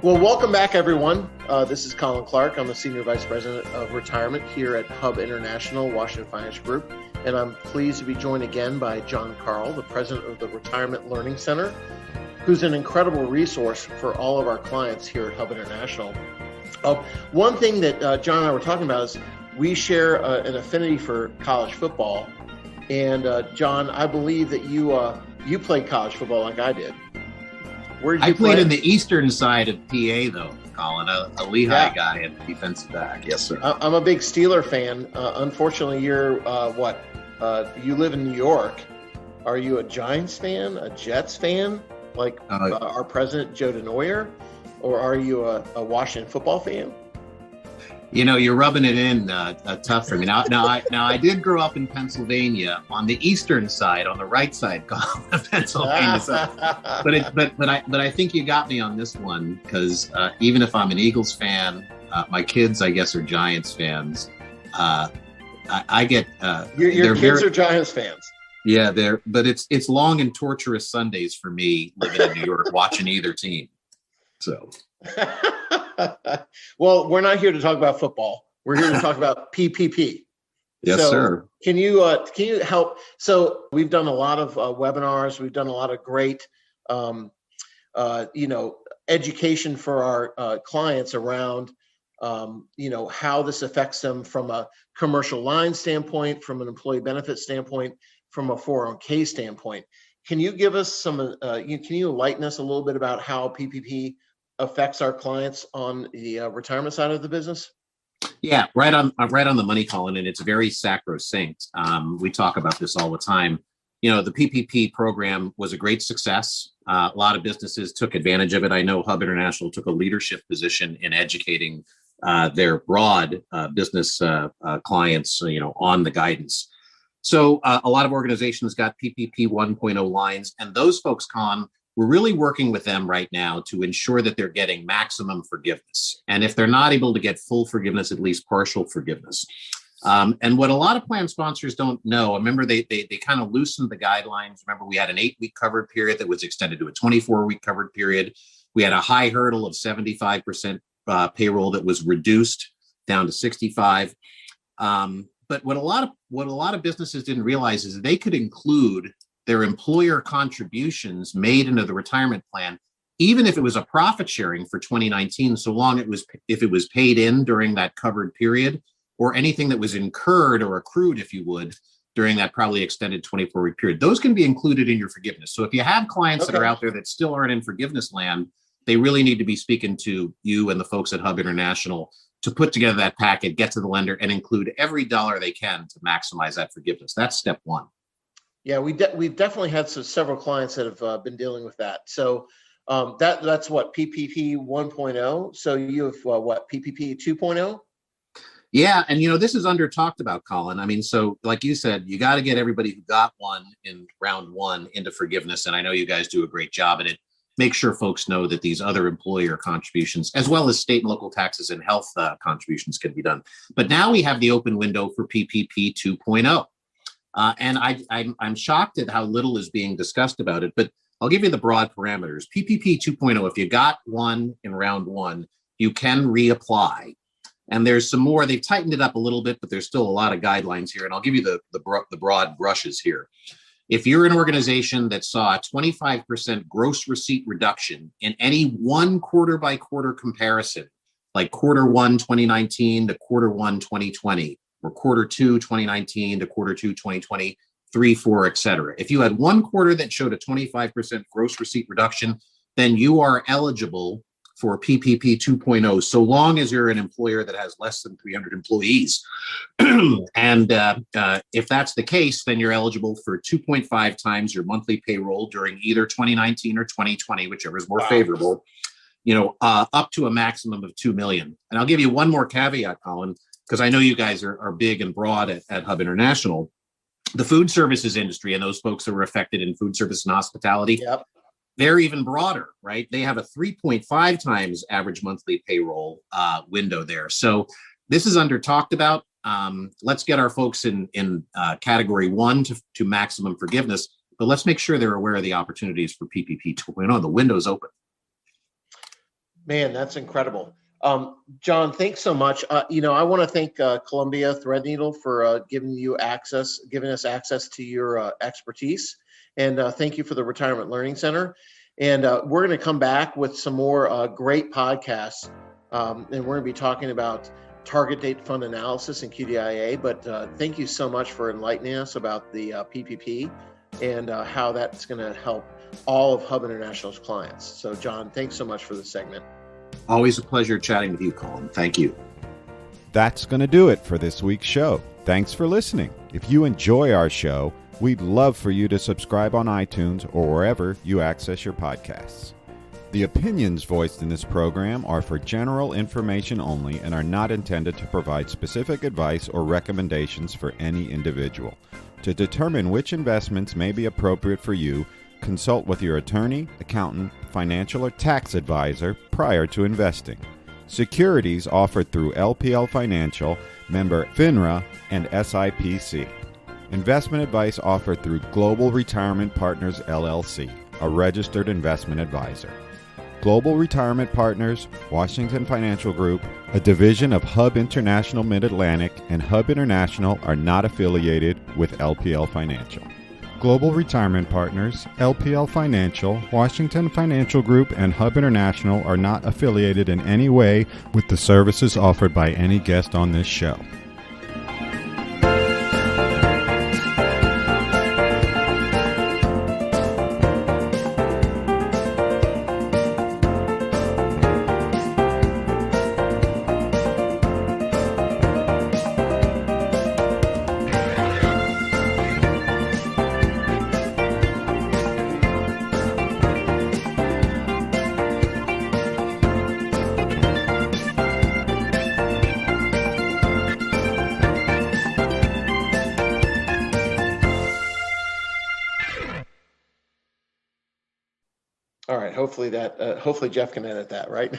Well, welcome back, everyone. This is Colin Clark. I'm the Senior Vice President of Retirement here at Hub International, Washington Financial Group, and I'm pleased to be joined again by John Carl, the President of the Retirement Learning Center, who's an incredible resource for all of our clients here at Hub International. One thing that John and I were talking about is we share an affinity for college football, and John, I believe that you played college football like I did. Where did you play? I played in the eastern side of PA, though, Colin, a Lehigh guy at defensive back. Yes, sir. I'm a big Steeler fan. Unfortunately, you're you live in New York. Are you a Giants fan, a Jets fan, like our president, Joe DeNoyer? Or are you a Washington football fan? You know, you're rubbing it in tough for me. Now, I did grow up in Pennsylvania on the eastern side, on the right side of Pennsylvania. But I think you got me on this one because even if I'm an Eagles fan, my kids, I guess, are Giants fans. I get your kids are Giants fans. Yeah, but it's long and torturous Sundays for me living in New York, watching either team. So. Well, we're not here to talk about football. We're here to talk about PPP. Yes, sir. Can you help? So we've done a lot of webinars. We've done a lot of great, education for our clients around, how this affects them from a commercial line standpoint, from an employee benefit standpoint, from a 401k standpoint. Can you give us some? Can you enlighten us a little bit about how PPP affects our clients on the retirement side of the business? Yeah, right on the money, Colin, and it's very sacrosanct. We talk about this all the time. You know, the PPP program was a great success. A lot of businesses took advantage of it. I know Hub International took a leadership position in educating their broad business clients, on the guidance. So a lot of organizations got PPP 1.0 lines, and those folks, Colin, we're really working with them right now to ensure that they're getting maximum forgiveness. And if they're not able to get full forgiveness, at least partial forgiveness. And what a lot of plan sponsors don't know, remember they kind of loosened the guidelines. Remember, we had an 8-week covered period that was extended to a 24-week covered period. We had a high hurdle of 75% payroll that was reduced down to 65. But what a lot of businesses didn't realize is they could include their employer contributions made into the retirement plan, even if it was a profit sharing for 2019, so long if it was paid in during that covered period, or anything that was incurred or accrued, if you would, during that probably extended 24-week period. Those can be included in your forgiveness. So if you have clients that are out there that still aren't in forgiveness land, they really need to be speaking to you and the folks at Hub International to put together that packet, get to the lender, and include every dollar they can to maximize that forgiveness. That's step one. Yeah, we've definitely had several clients that have been dealing with that. So that's what, PPP 1.0. So you have PPP 2.0? Yeah, and this is under talked about, Colin. I mean, so like you said, you got to get everybody who got one in round one into forgiveness, and I know you guys do a great job at it. Make sure folks know that these other employer contributions, as well as state and local taxes and health contributions, can be done. But now we have the open window for PPP 2.0. And I'm shocked at how little is being discussed about it, but I'll give you the broad parameters. PPP 2.0, if you got one in round one, you can reapply. And there's some more. They've tightened it up a little bit, but there's still a lot of guidelines here. And I'll give you the broad brushes here. If you're an organization that saw a 25% gross receipt reduction in any one quarter by quarter comparison, like quarter one 2019 to quarter one 2020, or quarter two 2019 to quarter two 2020, 3, 4, et cetera. If you had one quarter that showed a 25% gross receipt reduction, then you are eligible for PPP 2.0, so long as you're an employer that has less than 300 employees. And if that's the case, then you're eligible for 2.5 times your monthly payroll during either 2019 or 2020, whichever is more favorable, up to a maximum of $2 million. And I'll give you one more caveat, Colin, because I know you guys are big and broad at Hub International. The food services industry and those folks that were affected in food service and hospitality, they're even broader, right? They have a 3.5 times average monthly payroll window there. So this is under talked about. Let's get our folks in category one to maximum forgiveness, but let's make sure they're aware of the opportunities for PPP 2.0. The window's open. Man, that's incredible. John, thanks so much. I want to thank Columbia Threadneedle for giving us access to your expertise, and thank you for the Retirement Learning Center. And we're going to come back with some more great podcasts, and we're going to be talking about target date fund analysis and QDIA. But thank you so much for enlightening us about the PPP and how that's going to help all of Hub International's clients. So, John, thanks so much for the segment. Always a pleasure chatting with you, Colin. Thank you. That's going to do it for this week's show. Thanks for listening. If you enjoy our show, we'd love for you to subscribe on iTunes or wherever you access your podcasts. The opinions voiced in this program are for general information only and are not intended to provide specific advice or recommendations for any individual. To determine which investments may be appropriate for you, consult with your attorney, accountant, financial, or tax advisor prior to investing. Securities offered through LPL Financial, member FINRA, and SIPC. Investment advice offered through Global Retirement Partners, LLC, a registered investment advisor. Global Retirement Partners, Washington Financial Group, a division of Hub International Mid-Atlantic, and Hub International are not affiliated with LPL Financial. Global Retirement Partners, LPL Financial, Washington Financial Group, and Hub International are not affiliated in any way with the services offered by any guest on this show. All right. Hopefully Jeff can edit that, right?